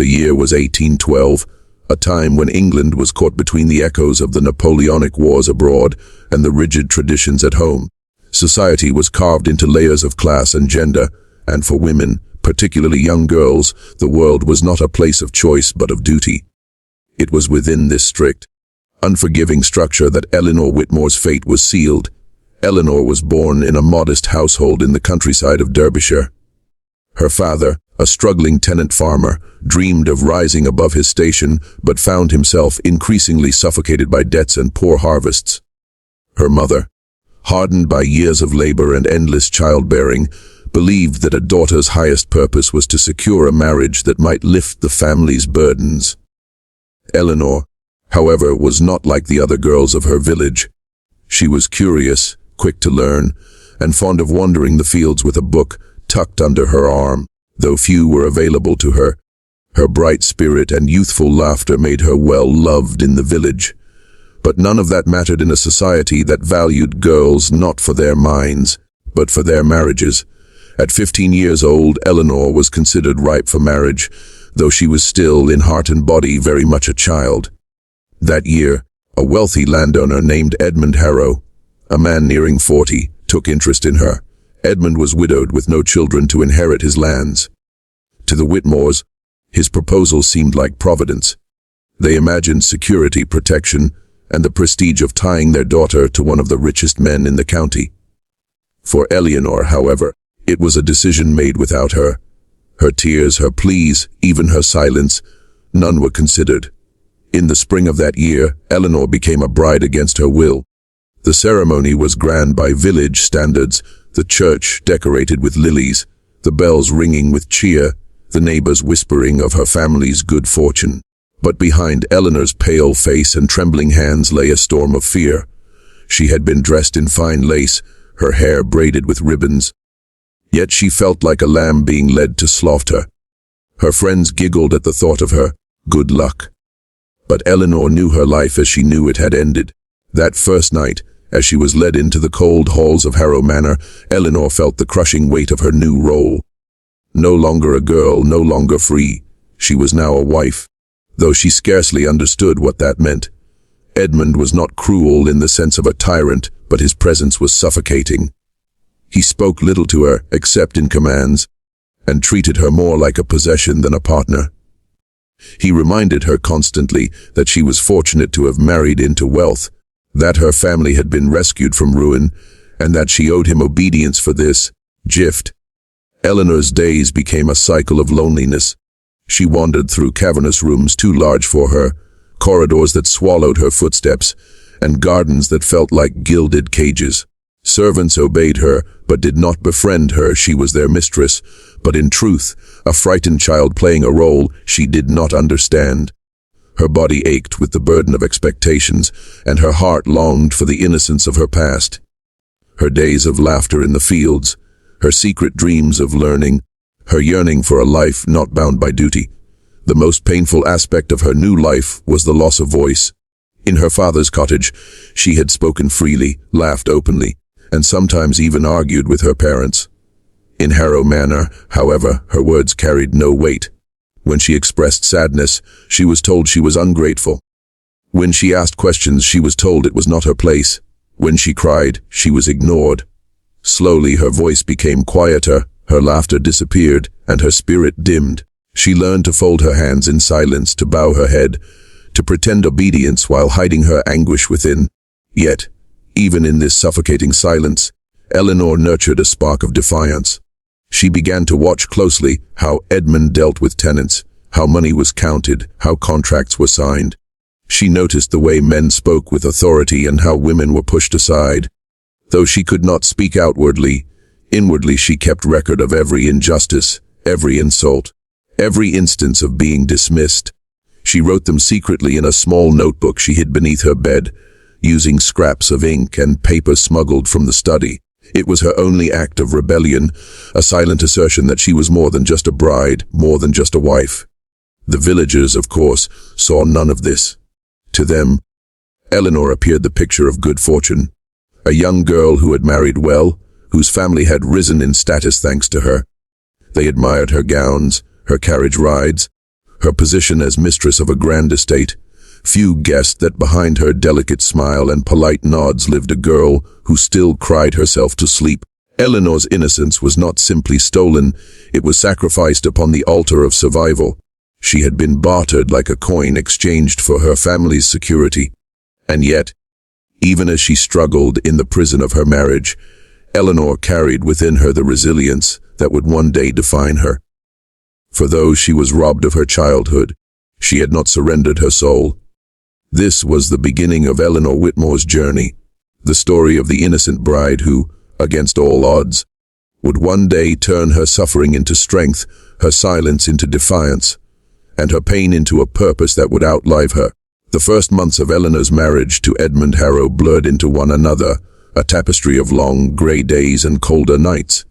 The year was 1812, a time when England was caught between the echoes of the Napoleonic Wars abroad and the rigid traditions at home. Society was carved into layers of class and gender, and for women, particularly young girls, the world was not a place of choice but of duty. It was within this strict, unforgiving structure that Eleanor Whitmore's fate was sealed. Eleanor was born in a modest household in the countryside of Derbyshire. Her father, a struggling tenant farmer, dreamed of rising above his station, but found himself increasingly suffocated by debts and poor harvests. Her mother, hardened by years of labor and endless childbearing, believed that a daughter's highest purpose was to secure a marriage that might lift the family's burdens. Eleanor, however, was not like the other girls of her village. She was curious, quick to learn, and fond of wandering the fields with a book tucked under her arm, though few were available to her. Her bright spirit and youthful laughter made her well loved in the village. But none of that mattered in a society that valued girls not for their minds, but for their marriages. At 15 years old, Eleanor was considered ripe for marriage, though she was still, in heart and body, very much a child. That year, a wealthy landowner named Edmund Harrow, a man nearing 40, took interest in her. Edmund was widowed with no children to inherit his lands. To the Whitmores, his proposal seemed like providence. They imagined security, protection, and the prestige of tying their daughter to one of the richest men in the county. For Eleanor, however, it was a decision made without her. Her tears, her pleas, even her silence, none were considered. In the spring of that year, Eleanor became a bride against her will. The ceremony was grand by village standards, the church decorated with lilies, the bells ringing with cheer, the neighbors whispering of her family's good fortune. But behind Eleanor's pale face and trembling hands lay a storm of fear. She had been dressed in fine lace, her hair braided with ribbons. Yet she felt like a lamb being led to slaughter. Her friends giggled at the thought of her good luck. But Eleanor knew her life as she knew it had ended. That first night, as she was led into the cold halls of Harrow Manor, Eleanor felt the crushing weight of her new role. No longer a girl, no longer free. She was now a wife, though she scarcely understood what that meant. Edmund was not cruel in the sense of a tyrant, but his presence was suffocating. He spoke little to her, except in commands, and treated her more like a possession than a partner. He reminded her constantly that she was fortunate to have married into wealth, that her family had been rescued from ruin, and that she owed him obedience for this gift. Eleanor's days became a cycle of loneliness. She wandered through cavernous rooms too large for her, corridors that swallowed her footsteps, and gardens that felt like gilded cages. Servants obeyed her, but did not befriend her. She was their mistress, but in truth, a frightened child playing a role she did not understand. Her body ached with the burden of expectations, and her heart longed for the innocence of her past. Her days of laughter in the fields, her secret dreams of learning, her yearning for a life not bound by duty. The most painful aspect of her new life was the loss of voice. In her father's cottage, she had spoken freely, laughed openly, and sometimes even argued with her parents. In Harrow Manor, however, her words carried no weight. When she expressed sadness, she was told she was ungrateful. When she asked questions, she was told it was not her place. When she cried, she was ignored. Slowly, her voice became quieter, her laughter disappeared, and her spirit dimmed. She learned to fold her hands in silence, to bow her head, to pretend obedience while hiding her anguish within. Yet, even in this suffocating silence, Eleanor nurtured a spark of defiance. She began to watch closely how Edmund dealt with tenants, how money was counted, how contracts were signed. She noticed the way men spoke with authority and how women were pushed aside. Though she could not speak outwardly, inwardly she kept record of every injustice, every insult, every instance of being dismissed. She wrote them secretly in a small notebook she hid beneath her bed, using scraps of ink and paper smuggled from the study. It was her only act of rebellion, a silent assertion that she was more than just a bride, more than just a wife. The villagers, of course, saw none of this. To them, Eleanor appeared the picture of good fortune, a young girl who had married well, whose family had risen in status thanks to her. They admired her gowns, her carriage rides, her position as mistress of a grand estate. Few guessed that behind her delicate smile and polite nods lived a girl who still cried herself to sleep. Eleanor's innocence was not simply stolen, it was sacrificed upon the altar of survival. She had been bartered like a coin exchanged for her family's security. And yet, even as she struggled in the prison of her marriage, Eleanor carried within her the resilience that would one day define her. For though she was robbed of her childhood, she had not surrendered her soul. This was the beginning of Eleanor Whitmore's journey, the story of the innocent bride who, against all odds, would one day turn her suffering into strength, her silence into defiance, and her pain into a purpose that would outlive her. The first months of Eleanor's marriage to Edmund Harrow blurred into one another, a tapestry of long, grey days and colder nights.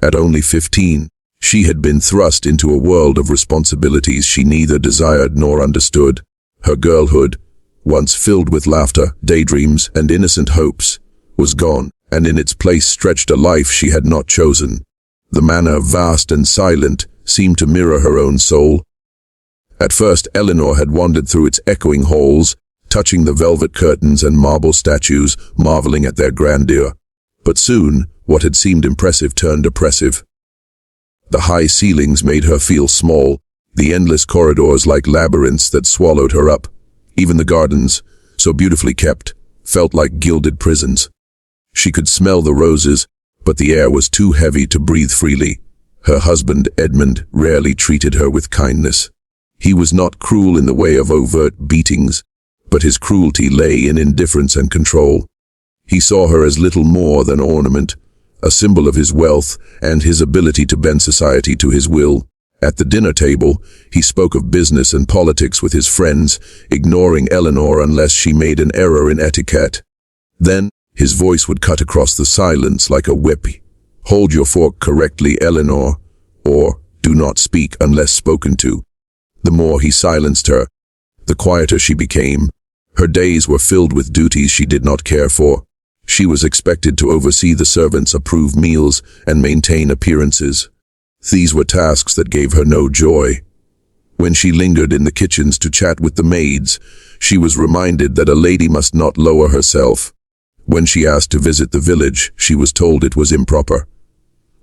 At only 15, she had been thrust into a world of responsibilities she neither desired nor understood. Her girlhood, once filled with laughter, daydreams, and innocent hopes, was gone, and in its place stretched a life she had not chosen. The manor, vast and silent, seemed to mirror her own soul. At first, Eleanor had wandered through its echoing halls, touching the velvet curtains and marble statues, marveling at their grandeur. But soon, what had seemed impressive turned oppressive. The high ceilings made her feel small, the endless corridors like labyrinths that swallowed her up. Even the gardens, so beautifully kept, felt like gilded prisons. She could smell the roses, but the air was too heavy to breathe freely. Her husband, Edmund, rarely treated her with kindness. He was not cruel in the way of overt beatings, but his cruelty lay in indifference and control. He saw her as little more than ornament, a symbol of his wealth and his ability to bend society to his will. At the dinner table, he spoke of business and politics with his friends, ignoring Eleanor unless she made an error in etiquette. Then, his voice would cut across the silence like a whip. "Hold your fork correctly, Eleanor," or "Do not speak unless spoken to." The more he silenced her, the quieter she became. Her days were filled with duties she did not care for. She was expected to oversee the servants, approve meals, and maintain appearances. These were tasks that gave her no joy. When she lingered in the kitchens to chat with the maids, she was reminded that a lady must not lower herself. When she asked to visit the village, she was told it was improper.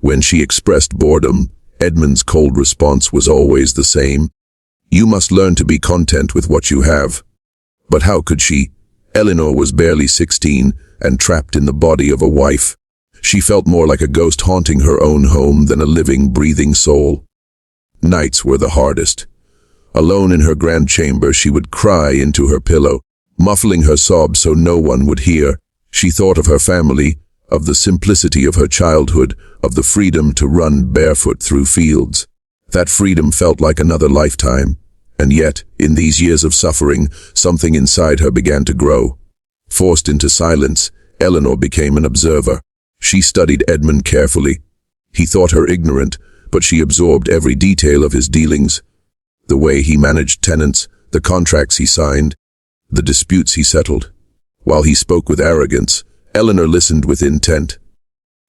When she expressed boredom, Edmund's cold response was always the same: "You must learn to be content with what you have." But how could she? Eleanor was barely 16 and trapped in the body of a wife. She felt more like a ghost haunting her own home than a living, breathing soul. Nights were the hardest. Alone in her grand chamber, she would cry into her pillow, muffling her sobs so no one would hear. She thought of her family, of the simplicity of her childhood, of the freedom to run barefoot through fields. That freedom felt like another lifetime. And yet, in these years of suffering, something inside her began to grow. Forced into silence, Eleanor became an observer. She studied Edmund carefully. He thought her ignorant, but she absorbed every detail of his dealings. The way he managed tenants, the contracts he signed, the disputes he settled. While he spoke with arrogance, Eleanor listened with intent.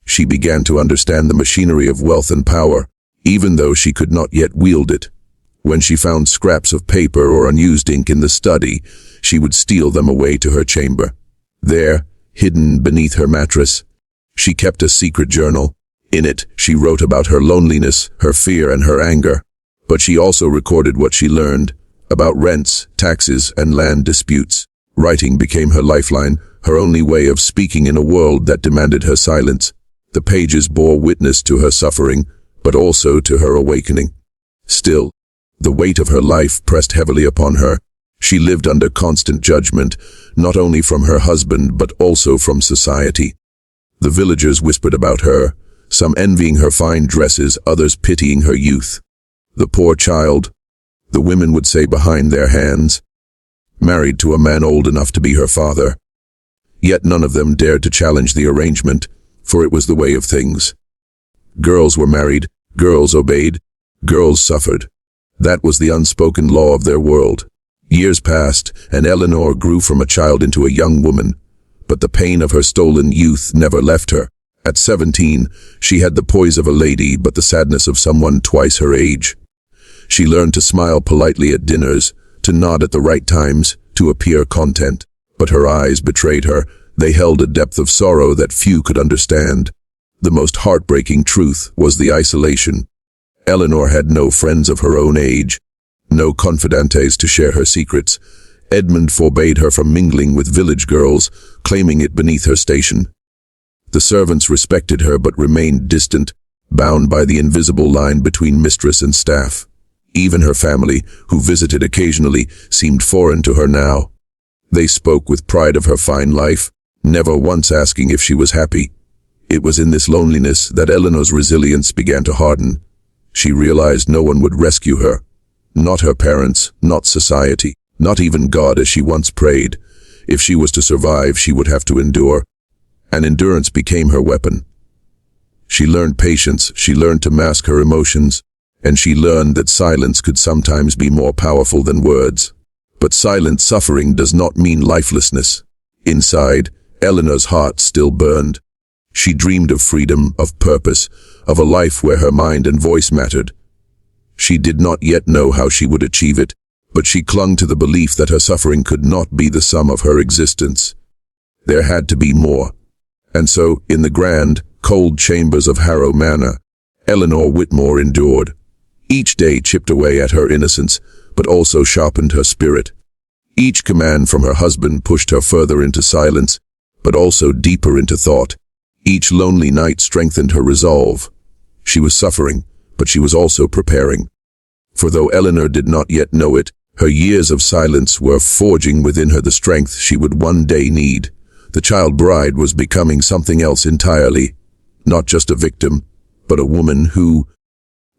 She began to understand the machinery of wealth and power, even though she could not yet wield it. When she found scraps of paper or unused ink in the study, she would steal them away to her chamber. There, hidden beneath her mattress, she kept a secret journal. In it, she wrote about her loneliness, her fear, and her anger. But she also recorded what she learned about rents, taxes, and land disputes. Writing became her lifeline, her only way of speaking in a world that demanded her silence. The pages bore witness to her suffering, but also to her awakening. Still, the weight of her life pressed heavily upon her. She lived under constant judgment, not only from her husband but also from society. The villagers whispered about her, some envying her fine dresses, others pitying her youth. The poor child, the women would say behind their hands, married to a man old enough to be her father. Yet none of them dared to challenge the arrangement, for it was the way of things. Girls were married, girls obeyed, girls suffered. That was the unspoken law of their world. Years passed, and Eleanor grew from a child into a young woman, but the pain of her stolen youth never left her. At 17, she had the poise of a lady, but the sadness of someone twice her age. She learned to smile politely at dinners, to nod at the right times, to appear content. But her eyes betrayed her. They held a depth of sorrow that few could understand. The most heartbreaking truth was the isolation. Eleanor had no friends of her own age, no confidantes to share her secrets. Edmund forbade her from mingling with village girls, claiming it beneath her station. The servants respected her but remained distant, bound by the invisible line between mistress and staff. Even her family, who visited occasionally, seemed foreign to her now. They spoke with pride of her fine life, never once asking if she was happy. It was in this loneliness that Eleanor's resilience began to harden. She realized no one would rescue her. Not her parents, not society, not even God as she once prayed. If she was to survive, she would have to endure. And endurance became her weapon. She learned patience, she learned to mask her emotions, and she learned that silence could sometimes be more powerful than words. But silent suffering does not mean lifelessness. Inside, Eleanor's heart still burned. She dreamed of freedom, of purpose, of a life where her mind and voice mattered. She did not yet know how she would achieve it, but she clung to the belief that her suffering could not be the sum of her existence. There had to be more. And so, in the grand, cold chambers of Harrow Manor, Eleanor Whitmore endured. Each day chipped away at her innocence, but also sharpened her spirit. Each command from her husband pushed her further into silence, but also deeper into thought. Each lonely night strengthened her resolve. She was suffering, but she was also preparing. For though Eleanor did not yet know it, her years of silence were forging within her the strength she would one day need. The child bride was becoming something else entirely, not just a victim, but a woman who,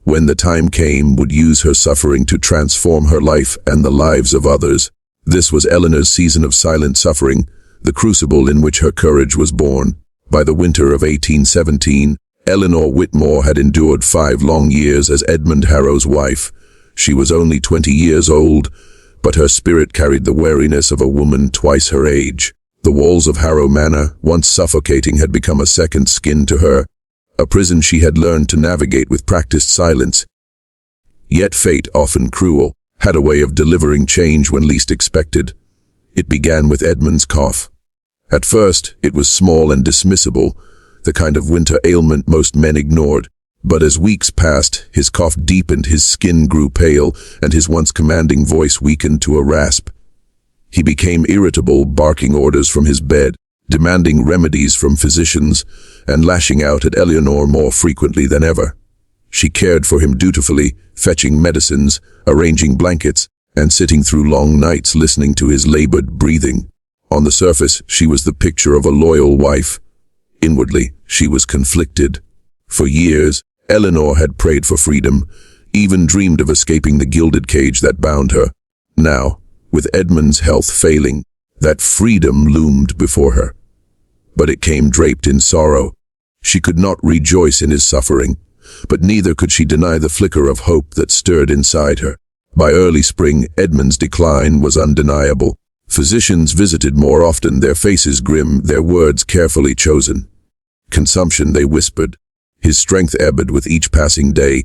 when the time came, would use her suffering to transform her life and the lives of others. This was Eleanor's season of silent suffering, the crucible in which her courage was born. By the winter of 1817, Eleanor Whitmore had endured 5 long years as Edmund Harrow's wife. She was only 20 years old, but her spirit carried the wariness of a woman twice her age. The walls of Harrow Manor, once suffocating, had become a second skin to her, a prison she had learned to navigate with practiced silence. Yet fate, often cruel, had a way of delivering change when least expected. It began with Edmund's cough. At first, it was small and dismissible, the kind of winter ailment most men ignored. But as weeks passed, his cough deepened, his skin grew pale, and his once commanding voice weakened to a rasp. He became irritable, barking orders from his bed, demanding remedies from physicians, and lashing out at Eleanor more frequently than ever. She cared for him dutifully, fetching medicines, arranging blankets, and sitting through long nights listening to his labored breathing. On the surface, she was the picture of a loyal wife. Inwardly, she was conflicted. For years, Eleanor had prayed for freedom, even dreamed of escaping the gilded cage that bound her. Now, with Edmund's health failing, that freedom loomed before her. But it came draped in sorrow. She could not rejoice in his suffering, but neither could she deny the flicker of hope that stirred inside her. By early spring, Edmund's decline was undeniable. Physicians visited more often, their faces grim, their words carefully chosen. Consumption, they whispered. His strength ebbed with each passing day.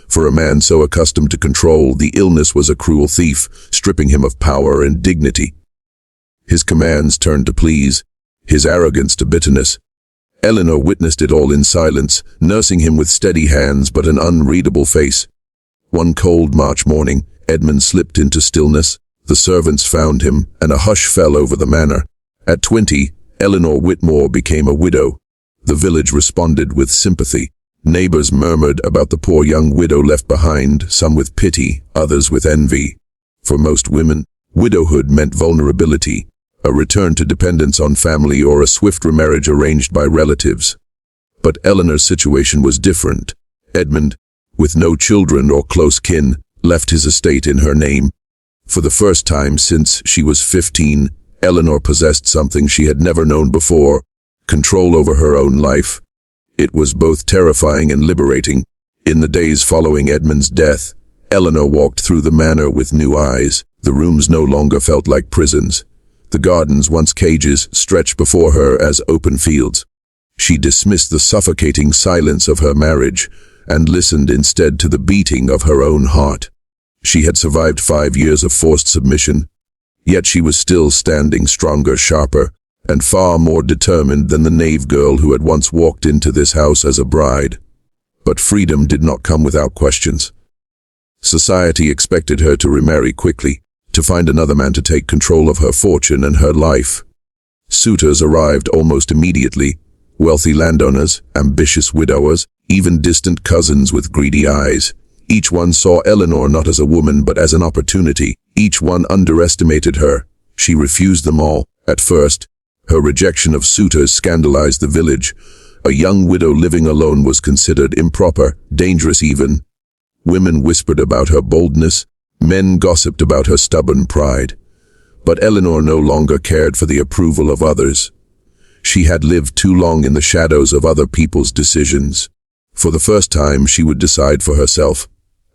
For a man so accustomed to control, the illness was a cruel thief, stripping him of power and dignity. His commands turned to pleas, his arrogance to bitterness. Eleanor witnessed it all in silence, nursing him with steady hands but an unreadable face. One cold March morning, Edmund slipped into stillness. The servants found him, and a hush fell over the manor. At 20, Eleanor Whitmore became a widow. The village responded with sympathy. Neighbors murmured about the poor young widow left behind, some with pity, others with envy. For most women, widowhood meant vulnerability, a return to dependence on family or a swift remarriage arranged by relatives. But Eleanor's situation was different. Edmund, with no children or close kin, left his estate in her name. For the first time since she was 15, Eleanor possessed something she had never known before: control over her own life. It was both terrifying and liberating. In the days following Edmund's death, Eleanor walked through the manor with new eyes. The rooms no longer felt like prisons. The gardens, once cages, stretched before her as open fields. She dismissed the suffocating silence of her marriage and listened instead to the beating of her own heart. She had survived 5 years of forced submission, yet she was still standing stronger, sharper, and far more determined than the knave girl who had once walked into this house as a bride. But freedom did not come without questions. Society expected her to remarry quickly, to find another man to take control of her fortune and her life. Suitors arrived almost immediately, wealthy landowners, ambitious widowers, even distant cousins with greedy eyes. Each one saw Eleanor not as a woman but as an opportunity. Each one underestimated her. She refused them all. At first, her rejection of suitors scandalized the village. A young widow living alone was considered improper, dangerous even. Women whispered about her boldness. Men gossiped about her stubborn pride. But Eleanor no longer cared for the approval of others. She had lived too long in the shadows of other people's decisions. For the first time, she would decide for herself.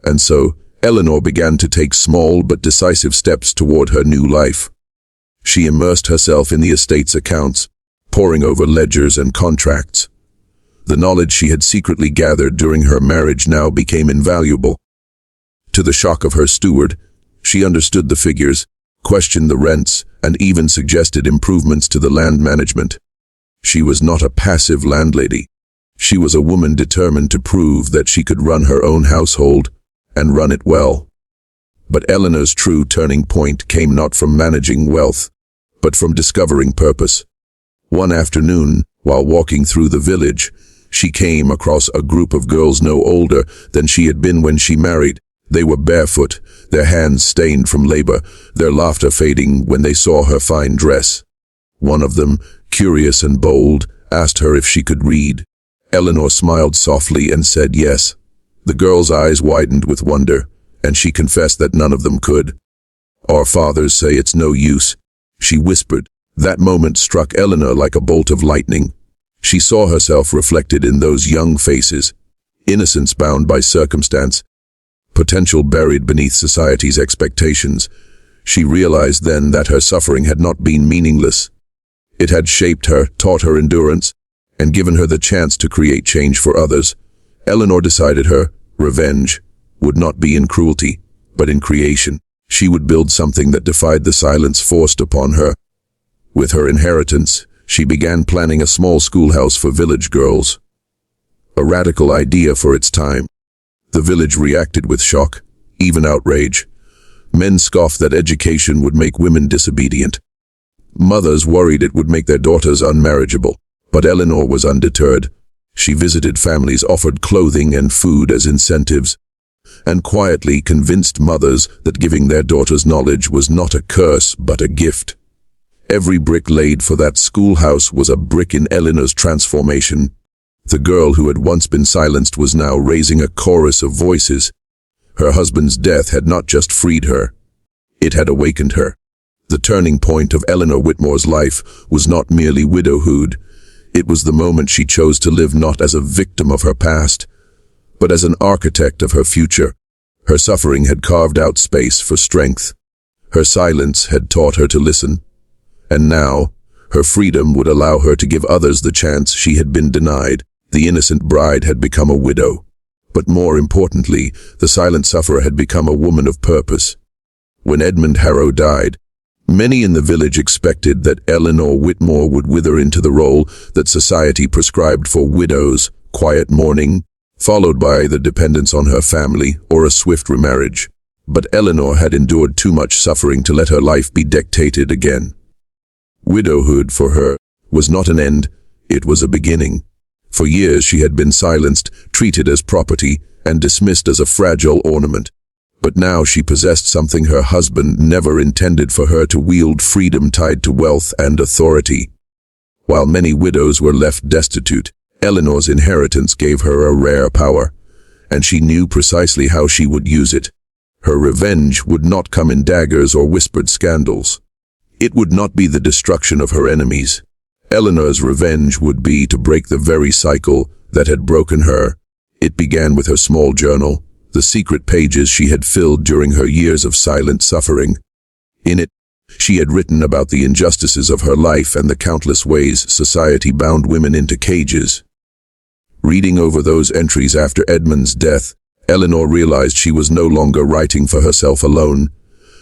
And so, Eleanor began to take small but decisive steps toward her new life. She immersed herself in the estate's accounts, poring over ledgers and contracts. The knowledge she had secretly gathered during her marriage now became invaluable. To the shock of her steward, she understood the figures, questioned the rents, and even suggested improvements to the land management. She was not a passive landlady. She was a woman determined to prove that she could run her own household and run it well. But Eleanor's true turning point came not from managing wealth, but from discovering purpose. One afternoon, while walking through the village, she came across a group of girls no older than she had been when she married. They were barefoot, their hands stained from labor, their laughter fading when they saw her fine dress. One of them, curious and bold, asked her if she could read. Eleanor smiled softly and said yes. The girl's eyes widened with wonder, and she confessed that none of them could. "Our fathers say it's no use," she whispered. That moment struck Eleanor like a bolt of lightning. She saw herself reflected in those young faces, innocence bound by circumstance, potential buried beneath society's expectations. She realized then that her suffering had not been meaningless. It had shaped her, taught her endurance, and given her the chance to create change for others. Eleanor decided her revenge would not be in cruelty, but in creation. She would build something that defied the silence forced upon her. With her inheritance, she began planning a small schoolhouse for village girls. A radical idea for its time. The village reacted with shock, even outrage. Men scoffed that education would make women disobedient. Mothers worried it would make their daughters unmarriageable. But Eleanor was undeterred. She visited families, offered clothing and food as incentives, and quietly convinced mothers that giving their daughters knowledge was not a curse but a gift. Every brick laid for that schoolhouse was a brick in Eleanor's transformation. The girl who had once been silenced was now raising a chorus of voices. Her husband's death had not just freed her, it had awakened her. The turning point of Eleanor Whitmore's life was not merely widowhood. It was the moment she chose to live not as a victim of her past, but as an architect of her future. Her suffering had carved out space for strength. Her silence had taught her to listen. And now, her freedom would allow her to give others the chance she had been denied. The innocent bride had become a widow. But more importantly, the silent sufferer had become a woman of purpose. When Edmund Harrow died, many in the village expected that Eleanor Whitmore would wither into the role that society prescribed for widows, quiet mourning, followed by the dependence on her family or a swift remarriage. But Eleanor had endured too much suffering to let her life be dictated again. Widowhood for her was not an end, it was a beginning. For years she had been silenced, treated as property, and dismissed as a fragile ornament. But now she possessed something her husband never intended for her to wield: freedom tied to wealth and authority. While many widows were left destitute, Eleanor's inheritance gave her a rare power, and she knew precisely how she would use it. Her revenge would not come in daggers or whispered scandals. It would not be the destruction of her enemies. Eleanor's revenge would be to break the very cycle that had broken her. It began with her small journal, the secret pages she had filled during her years of silent suffering. In it, she had written about the injustices of her life and the countless ways society bound women into cages. Reading over those entries after Edmund's death, Eleanor realized she was no longer writing for herself alone.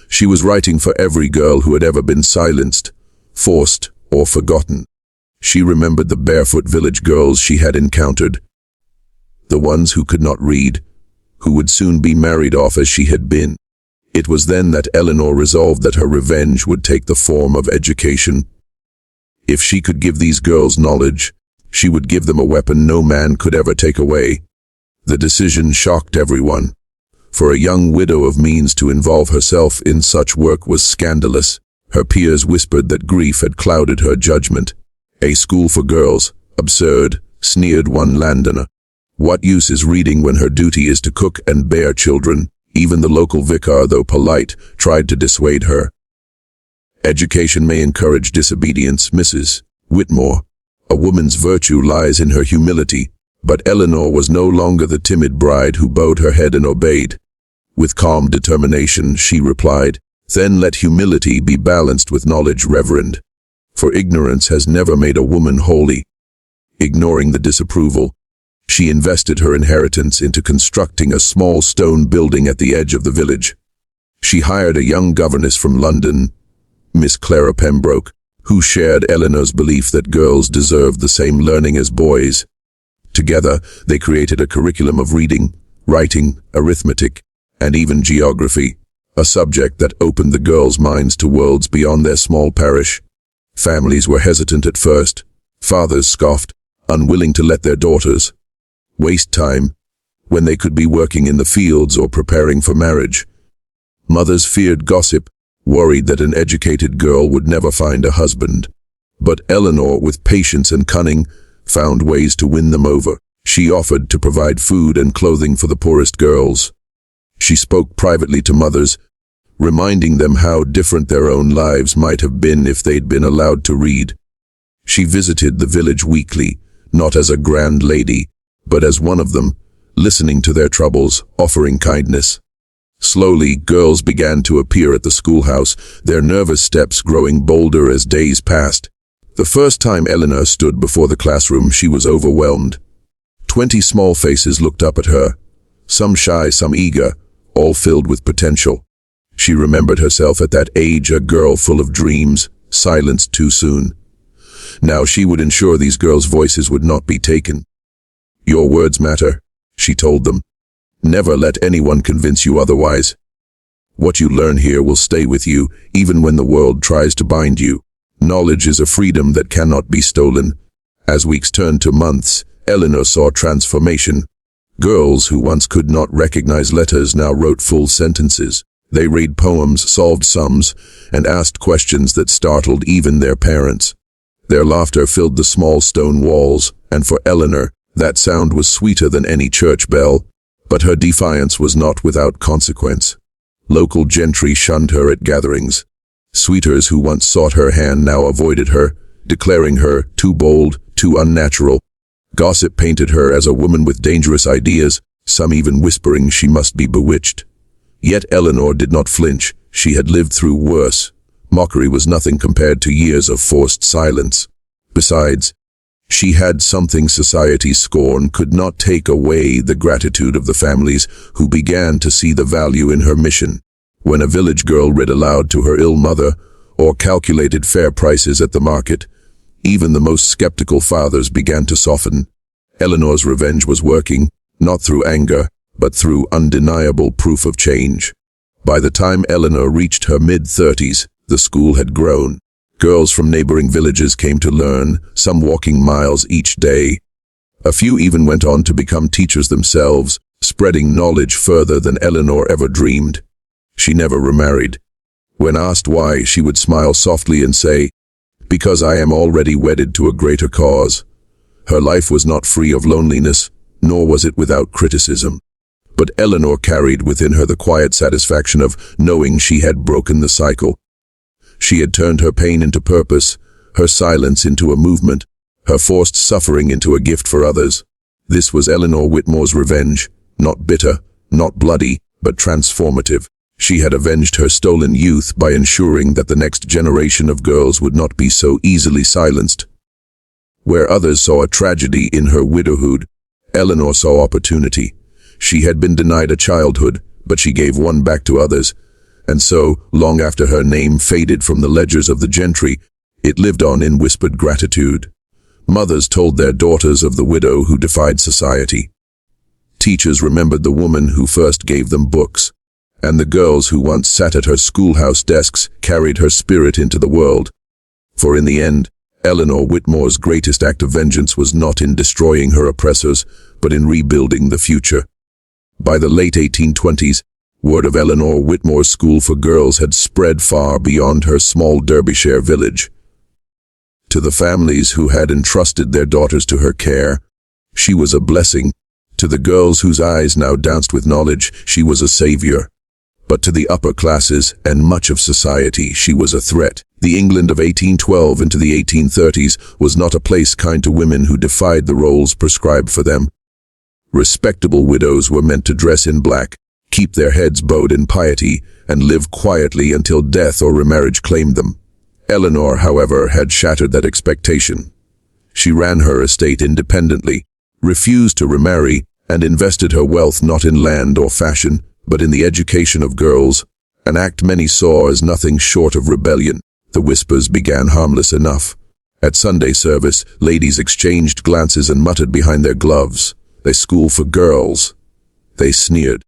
She was writing for every girl who had ever been silenced, forced, or forgotten. She remembered the barefoot village girls she had encountered, the ones who could not read, who would soon be married off as she had been. It was then that Eleanor resolved that her revenge would take the form of education. If she could give these girls knowledge, she would give them a weapon no man could ever take away. The decision shocked everyone. For a young widow of means to involve herself in such work was scandalous. Her peers whispered that grief had clouded her judgment. A school for girls, absurd, sneered one landowner. What use is reading when her duty is to cook and bear children? Even the local vicar, though polite, tried to dissuade her. Education may encourage disobedience, Mrs. Whitmore. A woman's virtue lies in her humility. But Eleanor was no longer the timid bride who bowed her head and obeyed. With calm determination, she replied, "Then let humility be balanced with knowledge, Reverend. For ignorance has never made a woman holy." Ignoring the disapproval, she invested her inheritance into constructing a small stone building at the edge of the village. She hired a young governess from London, Miss Clara Pembroke, who shared Eleanor's belief that girls deserved the same learning as boys. Together, they created a curriculum of reading, writing, arithmetic, and even geography, a subject that opened the girls' minds to worlds beyond their small parish. Families were hesitant at first. Fathers scoffed, unwilling to let their daughters waste time when they could be working in the fields or preparing for marriage. Mothers feared gossip, worried that an educated girl would never find a husband. But Eleanor, with patience and cunning, found ways to win them over. She offered to provide food and clothing for the poorest girls. She spoke privately to mothers, reminding them how different their own lives might have been if they'd been allowed to read. She visited the village weekly, not as a grand lady, but as one of them, listening to their troubles, offering kindness. Slowly, girls began to appear at the schoolhouse, their nervous steps growing bolder as days passed. The first time Eleanor stood before the classroom, she was overwhelmed. 20 small faces looked up at her, some shy, some eager, all filled with potential. She remembered herself at that age, a girl full of dreams, silenced too soon. Now she would ensure these girls' voices would not be taken. "Your words matter," she told them. "Never let anyone convince you otherwise. What you learn here will stay with you, even when the world tries to bind you. Knowledge is a freedom that cannot be stolen." As weeks turned to months, Eleanor saw transformation. Girls who once could not recognize letters now wrote full sentences. They read poems, solved sums, and asked questions that startled even their parents. Their laughter filled the small stone walls, and for Eleanor, that sound was sweeter than any church bell. But her defiance was not without consequence. Local gentry shunned her at gatherings. Suitors who once sought her hand now avoided her, declaring her too bold, too unnatural. Gossip painted her as a woman with dangerous ideas, some even whispering she must be bewitched. Yet Eleanor did not flinch. She had lived through worse. Mockery was nothing compared to years of forced silence. Besides, she had something society's scorn could not take away: the gratitude of the families who began to see the value in her mission. When a village girl read aloud to her ill mother, or calculated fair prices at the market, even the most skeptical fathers began to soften. Eleanor's revenge was working, not through anger, but through undeniable proof of change. By the time Eleanor reached her mid-30s, the school had grown. Girls from neighboring villages came to learn, some walking miles each day. A few even went on to become teachers themselves, spreading knowledge further than Eleanor ever dreamed. She never remarried. When asked why, she would smile softly and say, "Because I am already wedded to a greater cause." Her life was not free of loneliness, nor was it without criticism. But Eleanor carried within her the quiet satisfaction of knowing she had broken the cycle. She had turned her pain into purpose, her silence into a movement, her forced suffering into a gift for others. This was Eleanor Whitmore's revenge, not bitter, not bloody, but transformative. She had avenged her stolen youth by ensuring that the next generation of girls would not be so easily silenced. Where others saw a tragedy in her widowhood, Eleanor saw opportunity. She had been denied a childhood, but she gave one back to others. And so, long after her name faded from the ledgers of the gentry, it lived on in whispered gratitude. Mothers told their daughters of the widow who defied society. Teachers remembered the woman who first gave them books, and the girls who once sat at her schoolhouse desks carried her spirit into the world. For in the end, Eleanor Whitmore's greatest act of vengeance was not in destroying her oppressors, but in rebuilding the future. By the late 1820s, word of Eleanor Whitmore's school for girls had spread far beyond her small Derbyshire village. To the families who had entrusted their daughters to her care, she was a blessing. To the girls whose eyes now danced with knowledge, she was a savior. But to the upper classes and much of society, she was a threat. The England of 1812 into the 1830s was not a place kind to women who defied the roles prescribed for them. Respectable widows were meant to dress in black, keep their heads bowed in piety, and live quietly until death or remarriage claimed them. Eleanor, however, had shattered that expectation. She ran her estate independently, refused to remarry, and invested her wealth not in land or fashion, but in the education of girls, an act many saw as nothing short of rebellion. The whispers began harmless enough. At Sunday service, ladies exchanged glances and muttered behind their gloves, "They school for girls." They sneered,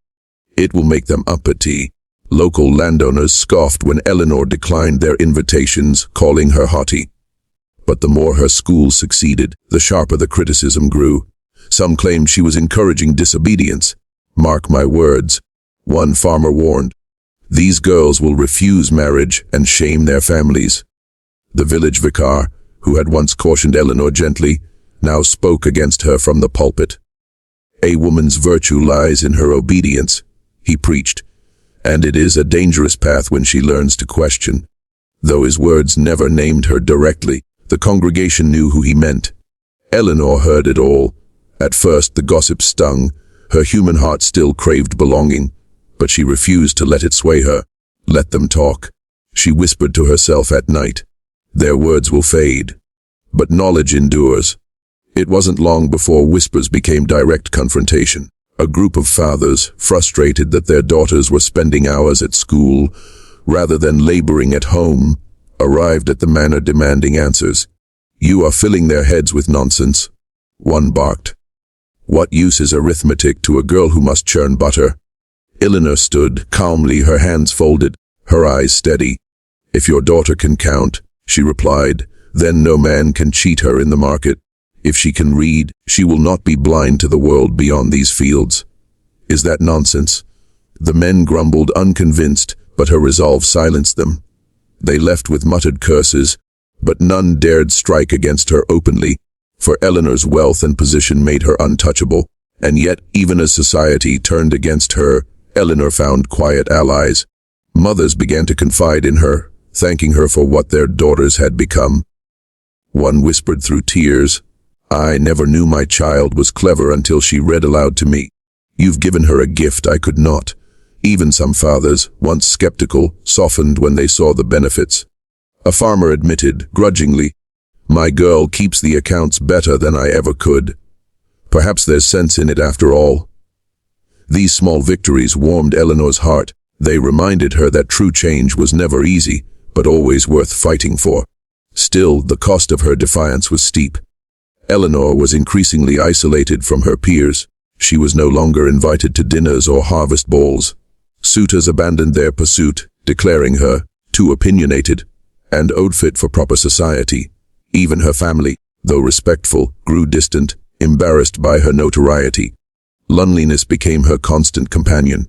"It will make them uppity." Local landowners scoffed when Eleanor declined their invitations, calling her haughty. But the more her school succeeded, the sharper the criticism grew. Some claimed she was encouraging disobedience. "Mark my words," one farmer warned. "These girls will refuse marriage and shame their families." The village vicar, who had once cautioned Eleanor gently, now spoke against her from the pulpit. "A woman's virtue lies in her obedience," he preached, "and it is a dangerous path when she learns to question." Though his words never named her directly, the congregation knew who he meant. Eleanor heard it all. At first the gossip stung. Her human heart still craved belonging, but she refused to let it sway her. "Let them talk," she whispered to herself at night. "Their words will fade, but knowledge endures." It wasn't long before whispers became direct confrontation. A group of fathers, frustrated that their daughters were spending hours at school rather than laboring at home, arrived at the manor demanding answers. "You are filling their heads with nonsense," one barked. "What use is arithmetic to a girl who must churn butter?" Eleanor stood, calmly, her hands folded, her eyes steady. "If your daughter can count," she replied, "then no man can cheat her in the market. If she can read, she will not be blind to the world beyond these fields." "Is that nonsense?" The men grumbled, unconvinced, but her resolve silenced them. They left with muttered curses, but none dared strike against her openly, for Eleanor's wealth and position made her untouchable. And yet, even as society turned against her, Eleanor found quiet allies. Mothers began to confide in her, thanking her for what their daughters had become. One whispered through tears, "I never knew my child was clever until she read aloud to me. You've given her a gift I could not." Even some fathers, once skeptical, softened when they saw the benefits. A farmer admitted, grudgingly, "My girl keeps the accounts better than I ever could. Perhaps there's sense in it after all." These small victories warmed Eleanor's heart. They reminded her that true change was never easy, but always worth fighting for. Still, the cost of her defiance was steep. Eleanor was increasingly isolated from her peers. She was no longer invited to dinners or harvest balls. Suitors abandoned their pursuit, declaring her too opinionated and unfit for proper society. Even her family, though respectful, grew distant, embarrassed by her notoriety. Loneliness became her constant companion.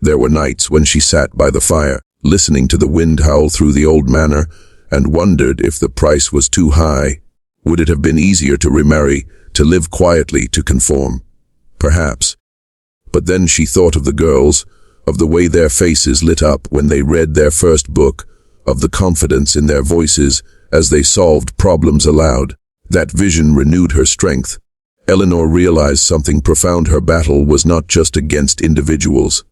There were nights when she sat by the fire, listening to the wind howl through the old manor, and wondered if the price was too high. Would it have been easier to remarry, to live quietly, to conform? Perhaps. But then she thought of the girls, of the way their faces lit up when they read their first book, of the confidence in their voices as they solved problems aloud. That vision renewed her strength. Eleanor realized something profound. Her battle was not just against individuals,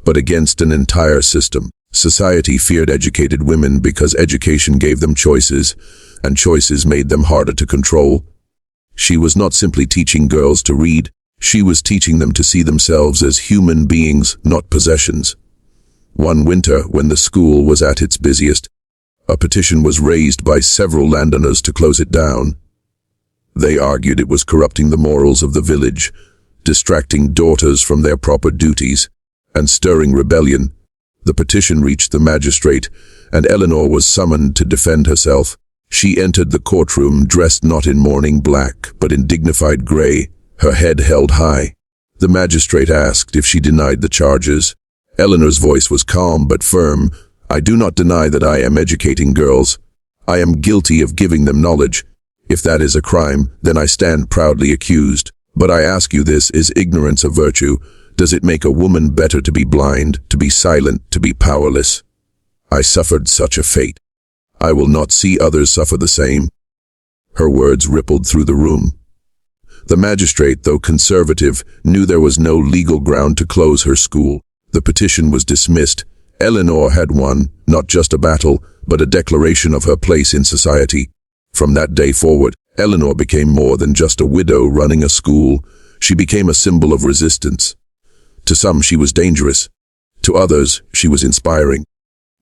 but against an entire system. Society feared educated women because education gave them choices, and choices made them harder to control. She was not simply teaching girls to read, She was teaching them to see themselves as human beings, not possessions. One winter, when the school was at its busiest, a petition was raised by several landowners to close it down. They argued it was corrupting the morals of the village, distracting daughters from their proper duties, and stirring rebellion. The petition reached the magistrate, and Eleanor was summoned to defend herself. She entered the courtroom dressed not in mourning black, but in dignified gray, her head held high. The magistrate asked if she denied the charges. Eleanor's voice was calm but firm. "I do not deny that I am educating girls. I am guilty of giving them knowledge. If that is a crime, then I stand proudly accused. But I ask you this, is ignorance a virtue? Does it make a woman better to be blind, to be silent, to be powerless? I suffered such a fate. I will not see others suffer the same." Her words rippled through the room. The magistrate, though conservative, knew there was no legal ground to close her school. The petition was dismissed. Eleanor had won, not just a battle, but a declaration of her place in society. From that day forward, Eleanor became more than just a widow running a school. She became a symbol of resistance. To some, she was dangerous. To others, she was inspiring.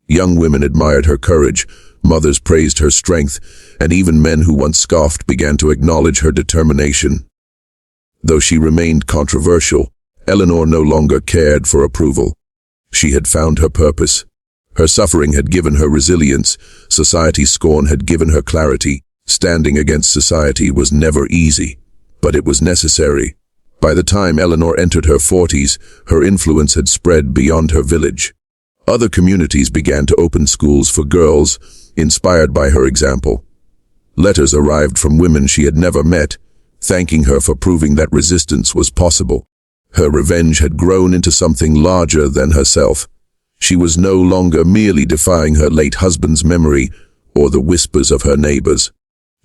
Young women admired her courage, mothers praised her strength, and even men who once scoffed began to acknowledge her determination. Though she remained controversial, Eleanor no longer cared for approval. She had found her purpose. Her suffering had given her resilience. Society's scorn had given her clarity. Standing against society was never easy, but it was necessary. By the time Eleanor entered her 40s, her influence had spread beyond her village. Other communities began to open schools for girls, inspired by her example. Letters arrived from women she had never met, thanking her for proving that resistance was possible. Her revenge had grown into something larger than herself. She was no longer merely defying her late husband's memory or the whispers of her neighbors.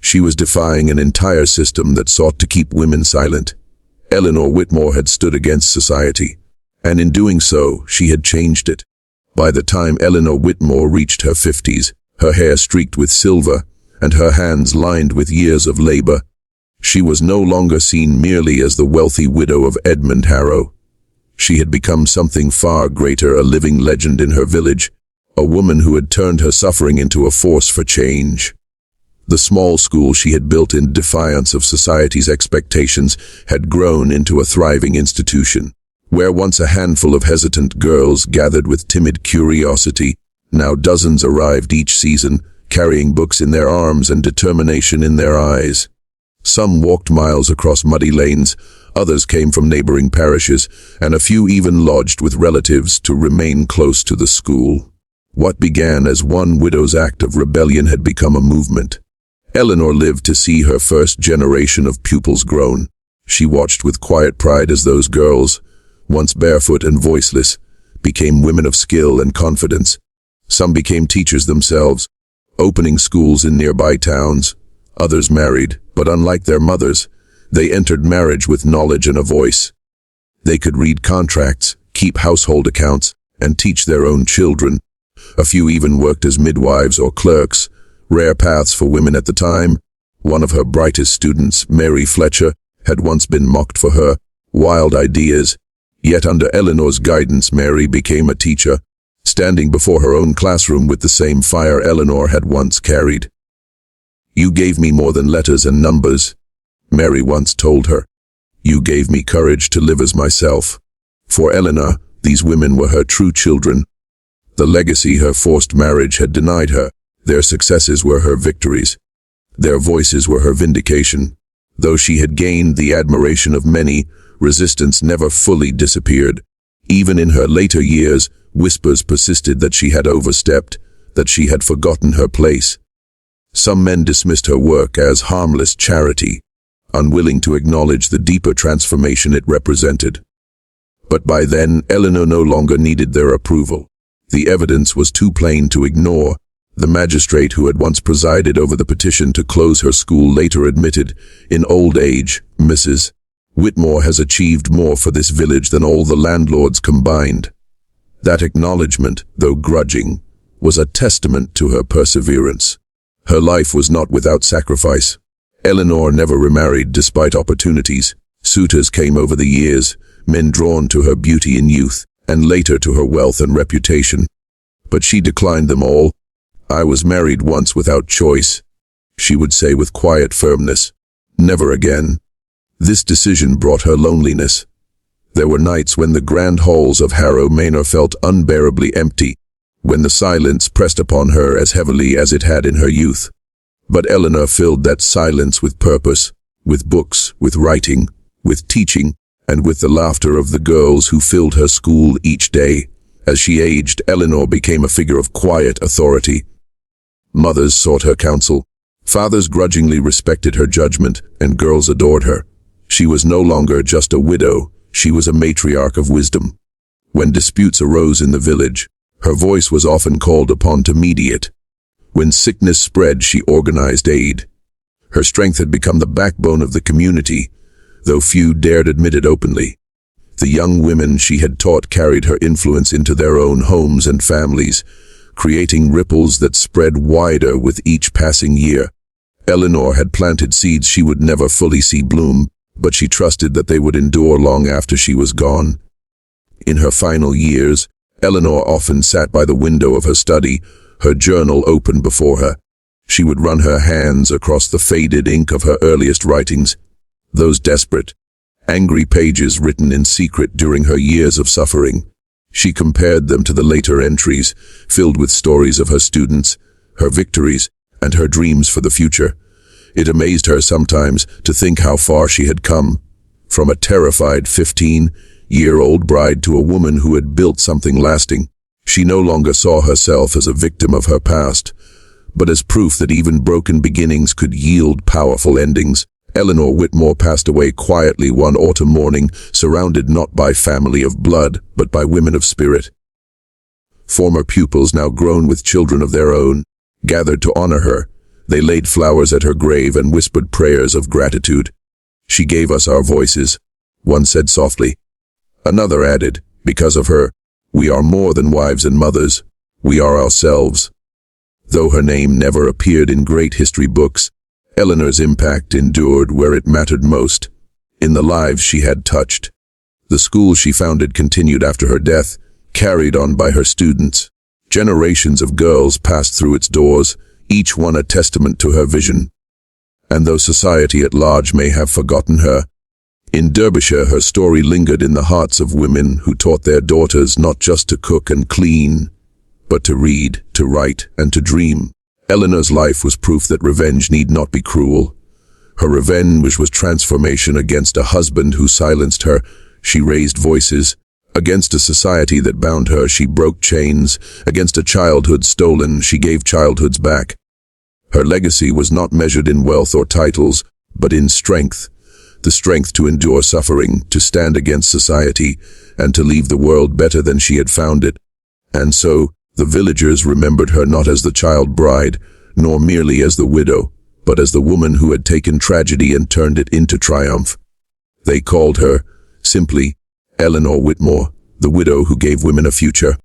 She was defying an entire system that sought to keep women silent. Eleanor Whitmore had stood against society, and in doing so, she had changed it. By the time Eleanor Whitmore reached her 50s, her hair streaked with silver and her hands lined with years of labor, she was no longer seen merely as the wealthy widow of Edmund Harrow. She had become something far greater, a living legend in her village, a woman who had turned her suffering into a force for change. The small school she had built in defiance of society's expectations had grown into a thriving institution. Where once a handful of hesitant girls gathered with timid curiosity, now dozens arrived each season, carrying books in their arms and determination in their eyes. Some walked miles across muddy lanes, others came from neighboring parishes, and a few even lodged with relatives to remain close to the school. What began as one widow's act of rebellion had become a movement. Eleanor lived to see her first generation of pupils grown. She watched with quiet pride as those girls, once barefoot and voiceless, became women of skill and confidence. Some became teachers themselves, opening schools in nearby towns. Others married, but unlike their mothers, they entered marriage with knowledge and a voice. They could read contracts, keep household accounts, and teach their own children. A few even worked as midwives or clerks, rare paths for women at the time. One of her brightest students, Mary Fletcher, had once been mocked for her wild ideas. Yet under Eleanor's guidance, Mary became a teacher, standing before her own classroom with the same fire Eleanor had once carried. "You gave me more than letters and numbers," Mary once told her. "You gave me courage to live as myself." For Eleanor, these women were her true children. The legacy her forced marriage had denied her, their successes were her victories. Their voices were her vindication. Though she had gained the admiration of many, resistance never fully disappeared. Even in her later years, whispers persisted that she had overstepped, that she had forgotten her place. Some men dismissed her work as harmless charity, unwilling to acknowledge the deeper transformation it represented. But by then, Eleanor no longer needed their approval. The evidence was too plain to ignore. The magistrate who had once presided over the petition to close her school later admitted, "In old age, Mrs. Whitmore has achieved more for this village than all the landlords combined." That acknowledgement, though grudging, was a testament to her perseverance. Her life was not without sacrifice. Eleanor never remarried despite opportunities. Suitors came over the years, men drawn to her beauty in youth, and later to her wealth and reputation. But she declined them all. "I was married once without choice," she would say with quiet firmness. "Never again." This decision brought her loneliness. There were nights when the grand halls of Harrow Manor felt unbearably empty, when the silence pressed upon her as heavily as it had in her youth. But Eleanor filled that silence with purpose, with books, with writing, with teaching, and with the laughter of the girls who filled her school each day. As she aged, Eleanor became a figure of quiet authority. Mothers sought her counsel. Fathers grudgingly respected her judgment, and girls adored her. She was no longer just a widow, she was a matriarch of wisdom. When disputes arose in the village, her voice was often called upon to mediate. When sickness spread, she organized aid. Her strength had become the backbone of the community, though few dared admit it openly. The young women she had taught carried her influence into their own homes and families, creating ripples that spread wider with each passing year. Eleanor had planted seeds she would never fully see bloom, but she trusted that they would endure long after she was gone. In her final years, Eleanor often sat by the window of her study, her journal open before her. She would run her hands across the faded ink of her earliest writings, those desperate, angry pages written in secret during her years of suffering. She compared them to the later entries, filled with stories of her students, her victories, and her dreams for the future. It amazed her sometimes to think how far she had come, from a terrified 15-year-old bride to a woman who had built something lasting. She no longer saw herself as a victim of her past, but as proof that even broken beginnings could yield powerful endings. Eleanor Whitmore passed away quietly one autumn morning, surrounded not by family of blood, but by women of spirit. Former pupils, now grown with children of their own, gathered to honor her. They laid flowers at her grave and whispered prayers of gratitude. "She gave us our voices," one said softly. Another added, "Because of her, we are more than wives and mothers. We are ourselves." Though her name never appeared in great history books, Eleanor's impact endured where it mattered most, in the lives she had touched. The school she founded continued after her death, carried on by her students. Generations of girls passed through its doors, each one a testament to her vision. And though society at large may have forgotten her, in Derbyshire her story lingered in the hearts of women who taught their daughters not just to cook and clean, but to read, to write, and to dream. Eleanor's life was proof that revenge need not be cruel. Her revenge was transformation. Against a husband who silenced her, she raised voices. Against a society that bound her, she broke chains. Against a childhood stolen, she gave childhoods back. Her legacy was not measured in wealth or titles, but in strength. The strength to endure suffering, to stand against society, and to leave the world better than she had found it. And so, the villagers remembered her not as the child bride, nor merely as the widow, but as the woman who had taken tragedy and turned it into triumph. They called her, simply, Eleanor Whitmore, the widow who gave women a future.